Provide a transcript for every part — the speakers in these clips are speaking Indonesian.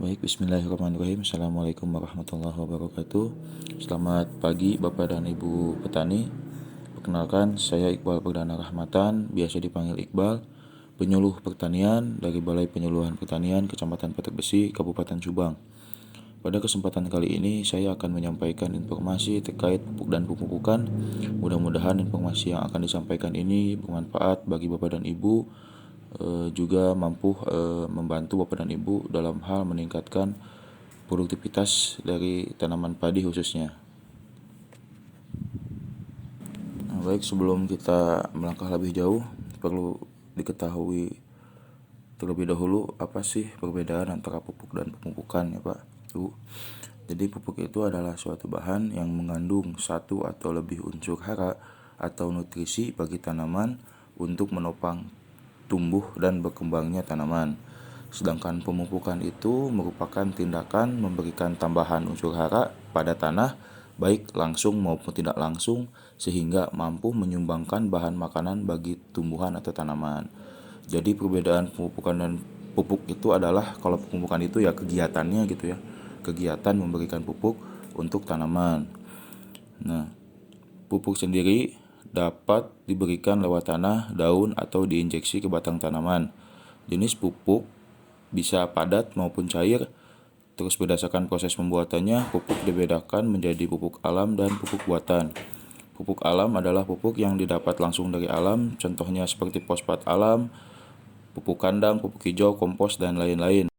Baik, bismillahirrahmanirrahim. Assalamualaikum warahmatullahi wabarakatuh. Selamat pagi Bapak dan Ibu petani. Perkenalkan, saya Iqbal Perdana Rahmatan, biasa dipanggil Iqbal, penyuluh pertanian dari Balai Penyuluhan Pertanian Kecamatan Petek Besi, Kabupaten Subang. Pada kesempatan kali ini, saya akan menyampaikan informasi terkait pupuk dan pemupukan. Mudah-mudahan informasi yang akan disampaikan ini bermanfaat bagi Bapak dan Ibu, juga mampu membantu Bapak dan Ibu dalam hal meningkatkan produktivitas dari tanaman padi khususnya. Baik, sebelum kita melangkah lebih jauh, perlu diketahui terlebih dahulu apa sih perbedaan antara pupuk dan pemupukan ya Pak, Ibu. Jadi pupuk itu adalah suatu bahan yang mengandung satu atau lebih unsur hara atau nutrisi bagi tanaman untuk menopang tumbuh dan berkembangnya tanaman. Sedangkan pemupukan itu merupakan tindakan memberikan tambahan unsur hara pada tanah, baik langsung maupun tidak langsung, sehingga mampu menyumbangkan bahan makanan bagi tumbuhan atau tanaman. Jadi perbedaan pemupukan dan pupuk itu adalah, kalau pemupukan itu ya kegiatannya gitu ya, kegiatan memberikan pupuk untuk tanaman. Nah, pupuk sendiri dapat diberikan lewat tanah, daun, atau diinjeksi ke batang tanaman. Jenis pupuk bisa padat maupun cair. Terus berdasarkan proses pembuatannya, pupuk dibedakan menjadi pupuk alam dan pupuk buatan. Pupuk alam adalah pupuk yang didapat langsung dari alam, contohnya seperti fosfat alam, pupuk kandang, pupuk hijau, kompos, dan lain-lain.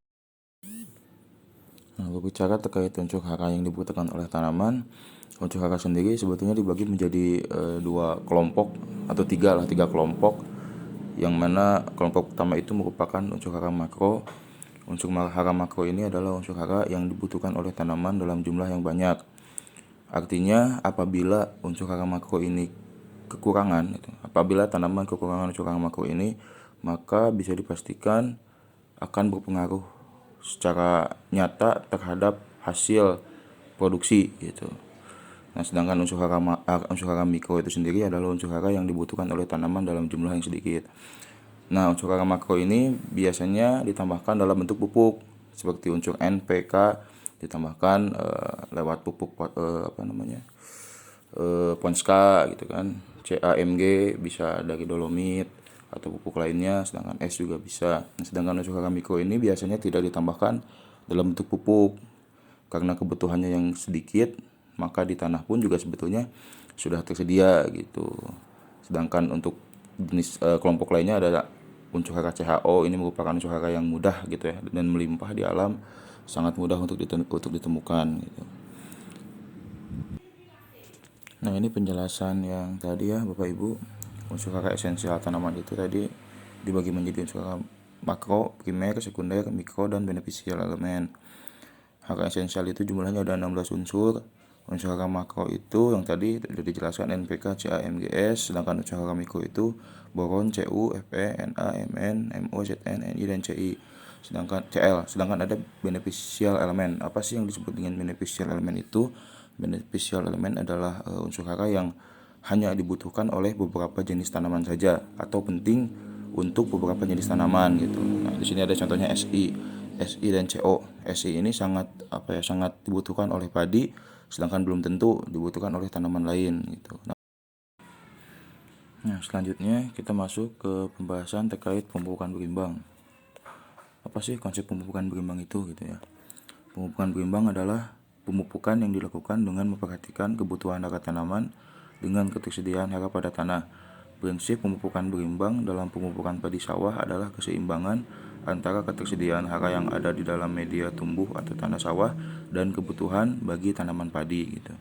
Nah, berbicara terkait unsur hara yang dibutuhkan oleh tanaman, unsur hara sendiri sebetulnya dibagi menjadi dua kelompok atau tiga kelompok, yang mana kelompok pertama itu merupakan unsur hara makro. Unsur hara makro ini adalah unsur hara yang dibutuhkan oleh tanaman dalam jumlah yang banyak. Artinya apabila unsur hara makro ini kekurangan, apabila tanaman kekurangan unsur hara makro ini, maka bisa dipastikan akan berpengaruh secara nyata terhadap hasil produksi gitu. Nah, sedangkan unsur hara mikro itu sendiri adalah unsur hara yang dibutuhkan oleh tanaman dalam jumlah yang sedikit. Nah, unsur hara makro ini biasanya ditambahkan dalam bentuk pupuk seperti unsur N, P, K, ditambahkan lewat pupuk Ponska gitu kan. Ca, Mg bisa dari dolomit atau pupuk lainnya, sedangkan S juga bisa. Nah, sedangkan unsur hara mikro ini biasanya tidak ditambahkan dalam bentuk pupuk karena kebutuhannya yang sedikit, maka di tanah pun juga sebetulnya sudah tersedia gitu. Sedangkan untuk jenis kelompok lainnya ada unsur hara CHO. Ini merupakan unsur hara yang mudah gitu ya, dan melimpah di alam, sangat mudah untuk ditemukan gitu. Nah, ini penjelasan yang tadi ya Bapak Ibu. Unsur hara esensial tanaman itu tadi dibagi menjadi unsur hara makro, primer, sekunder, mikro, dan beneficial elemen. Hara esensial itu jumlahnya ada 16 unsur. Unsur hara makro itu yang tadi sudah dijelaskan NPK, Ca, MgS. Sedangkan unsur hara mikro itu boron, Cu, Fe, Na, Mn, Mo, Zn, Ni, dan Ci. Sedangkan ada beneficial elemen. Apa sih yang disebut dengan beneficial elemen itu? Beneficial elemen adalah unsur hara yang hanya dibutuhkan oleh beberapa jenis tanaman saja atau penting untuk beberapa jenis tanaman gitu. Nah, di sini ada contohnya Si dan Co. Si ini sangat sangat dibutuhkan oleh padi, sedangkan belum tentu dibutuhkan oleh tanaman lain gitu. Nah, selanjutnya kita masuk ke pembahasan terkait pemupukan berimbang. Apa sih konsep pemupukan berimbang itu gitu ya? Pemupukan berimbang adalah pemupukan yang dilakukan dengan memperhatikan kebutuhan hara tanaman dengan ketersediaan hara pada tanah. Prinsip pemupukan berimbang dalam pemupukan padi sawah adalah keseimbangan antara ketersediaan hara yang ada di dalam media tumbuh atau tanah sawah dan kebutuhan bagi tanaman padi gitu.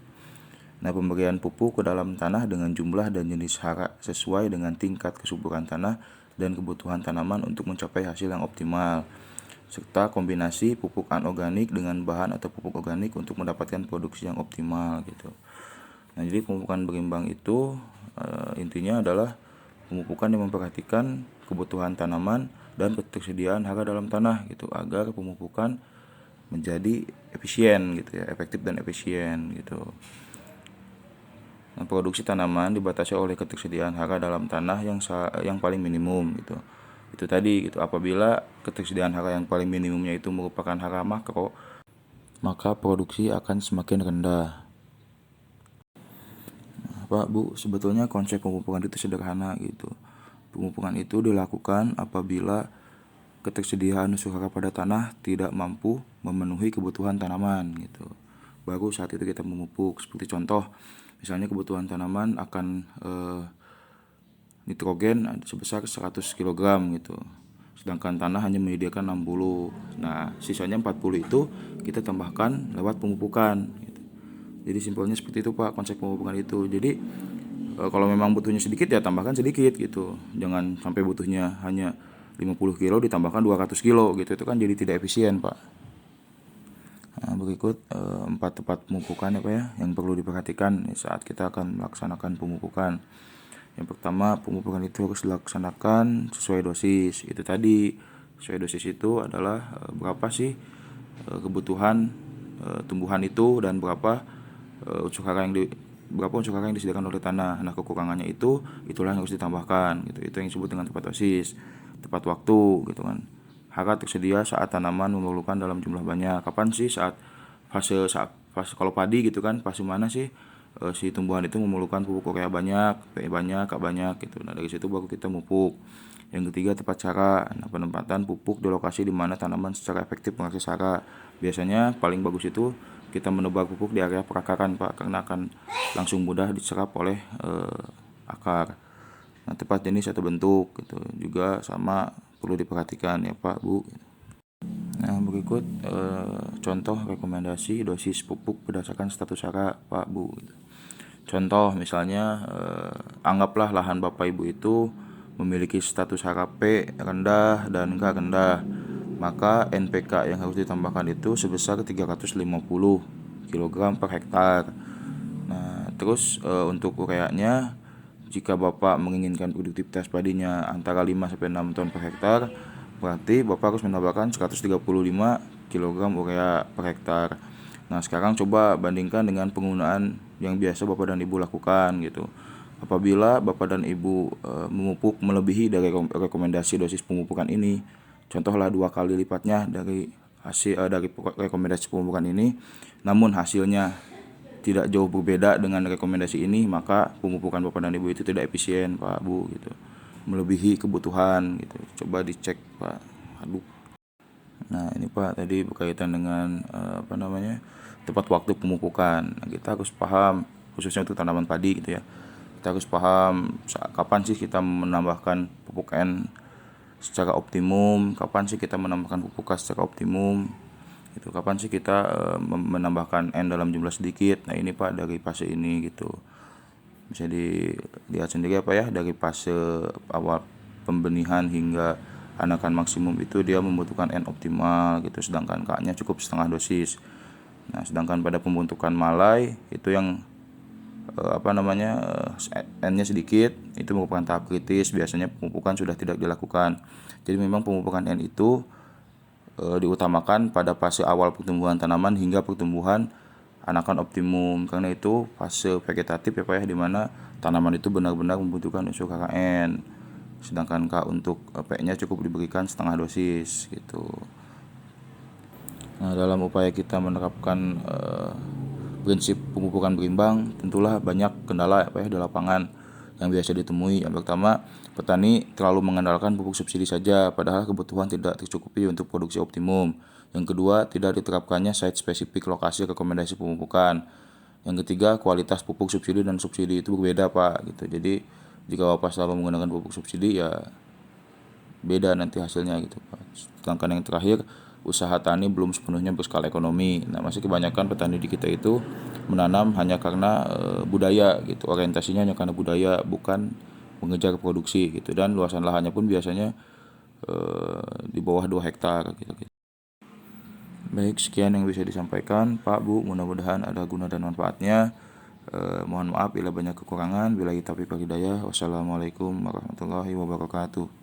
Nah, pemberian pupuk ke dalam tanah dengan jumlah dan jenis hara sesuai dengan tingkat kesuburan tanah dan kebutuhan tanaman untuk mencapai hasil yang optimal, serta kombinasi pupuk anorganik dengan bahan atau pupuk organik untuk mendapatkan produksi yang optimal gitu. Nah, jadi pemupukan berimbang itu intinya adalah pemupukan yang memperhatikan kebutuhan tanaman dan ketersediaan hara dalam tanah gitu, agar pemupukan menjadi efisien gitu ya, efektif dan efisien gitu. Nah, produksi tanaman dibatasi oleh ketersediaan hara dalam tanah yang paling minimum gitu. Itu tadi gitu, apabila ketersediaan hara yang paling minimumnya itu merupakan hara makro, maka produksi akan semakin rendah. Pak Bu, sebetulnya konsep pemupukan itu sederhana gitu. Pemupukan itu dilakukan apabila ketersediaan unsur hara pada tanah tidak mampu memenuhi kebutuhan tanaman gitu. Baru saat itu kita memupuk. Seperti contoh, misalnya kebutuhan tanaman akan nitrogen sebesar 100 kg gitu. Sedangkan tanah hanya menyediakan 60. Nah, sisanya 40 itu kita tambahkan lewat pemupukan gitu. Jadi simpelnya seperti itu Pak, konsep pemupukan itu. Jadi kalau memang butuhnya sedikit ya tambahkan sedikit gitu. Jangan sampai butuhnya hanya 50 kilo ditambahkan 200 kilo gitu. Itu kan jadi tidak efisien Pak. Nah, berikut 4 tempat pemupukan ya Pak ya, yang perlu diperhatikan saat kita akan melaksanakan pemupukan. Yang pertama, pemupukan itu harus dilaksanakan sesuai dosis. Itu tadi, sesuai dosis itu adalah berapa sih kebutuhan tumbuhan itu dan berapa unsur hara yang disediakan oleh tanah. Nah, kekurangannya itulah yang harus ditambahkan gitu. Itu yang disebut dengan tepat dosis, tepat waktu gitu kan. Hara tersedia saat tanaman memerlukan dalam jumlah banyak. Kapan sih saat fase kalau padi gitu kan, fase mana sih si tumbuhan itu memerlukan pupuk urea banyak, P banyak, K banyak gitu. Nah, dari situ baru kita mupuk. Yang ketiga, tepat cara. Nah, penempatan pupuk di lokasi di mana tanaman secara efektif mengakses hara. Biasanya paling bagus itu kita menebar pupuk di area perakaran Pak, karena akan langsung mudah diserap oleh akar. Nah, tepat jenis atau bentuk gitu juga sama perlu diperhatikan ya Pak Bu. Nah, berikut contoh rekomendasi dosis pupuk berdasarkan status hara Pak Bu. Contoh misalnya anggaplah lahan Bapak Ibu itu memiliki status hara P rendah dan K rendah, maka NPK yang harus ditambahkan itu sebesar 350 kg per hektar. Nah, terus untuk ureanya, jika Bapak menginginkan produktivitas padinya antara 5-6 ton per hektar, berarti Bapak harus menambahkan 135 kg urea per hektar. Nah, sekarang coba bandingkan dengan penggunaan yang biasa Bapak dan Ibu lakukan gitu. Apabila Bapak dan Ibu memupuk melebihi dari rekomendasi dosis pemupukan ini, contohlah 2 kali lipatnya dari rekomendasi pemupukan ini, namun hasilnya tidak jauh berbeda dengan rekomendasi ini, maka pemupukan Bapak dan Ibu itu tidak efisien Pak Bu gitu. Melebihi kebutuhan gitu. Coba dicek Pak. Aduh. Nah, ini Pak tadi berkaitan dengan tepat waktu pemupukan. Nah, kita harus paham khususnya untuk tanaman padi gitu ya. Kita harus paham kapan sih kita menambahkan pupuk N secara optimum, kapan sih kita menambahkan pupuk K secara optimum. Gitu. Kapan sih kita menambahkan N dalam jumlah sedikit. Nah, ini Pak dari fase ini gitu. Bisa dilihat sendiri apa ya, dari fase awal pembenihan hingga anakan maksimum itu dia membutuhkan N optimal gitu, sedangkan K-nya cukup setengah dosis. Nah, sedangkan pada pembentukan malai itu yang N-nya sedikit, itu merupakan tahap kritis, biasanya pemupukan sudah tidak dilakukan. Jadi memang pemupukan N itu diutamakan pada fase awal pertumbuhan tanaman hingga pertumbuhan anakan optimum, karena itu fase vegetatif ya Pak ya, dimana tanaman itu benar-benar membutuhkan unsur hara N. Sedangkan K untuk P-nya cukup diberikan setengah dosis gitu. Nah, dalam upaya kita menerapkan prinsip pemupukan berimbang, tentulah banyak kendala ya di lapangan yang biasa ditemui. Yang pertama, petani terlalu mengandalkan pupuk subsidi saja, padahal kebutuhan tidak tercukupi untuk produksi optimum. Yang kedua, tidak diterapkannya site spesifik lokasi rekomendasi pemupukan. Yang ketiga, kualitas pupuk subsidi dan subsidi itu berbeda Pak gitu. Jadi jika Bapak selalu menggunakan pupuk subsidi ya beda nanti hasilnya gitu Pak. Sedangkan yang terakhir, usaha tani belum sepenuhnya berskala ekonomi. Nah, masih kebanyakan petani di kita itu menanam hanya karena budaya gitu, orientasinya hanya karena budaya, bukan mengejar produksi gitu, dan luasan lahannya pun biasanya di bawah 2 hektar gitu. Baik, sekian yang bisa disampaikan Pak Bu, mudah-mudahan ada guna dan manfaatnya. Mohon maaf bila banyak kekurangan. Billahi taufiq wal hidayah. Wassalamualaikum warahmatullahi wabarakatuh.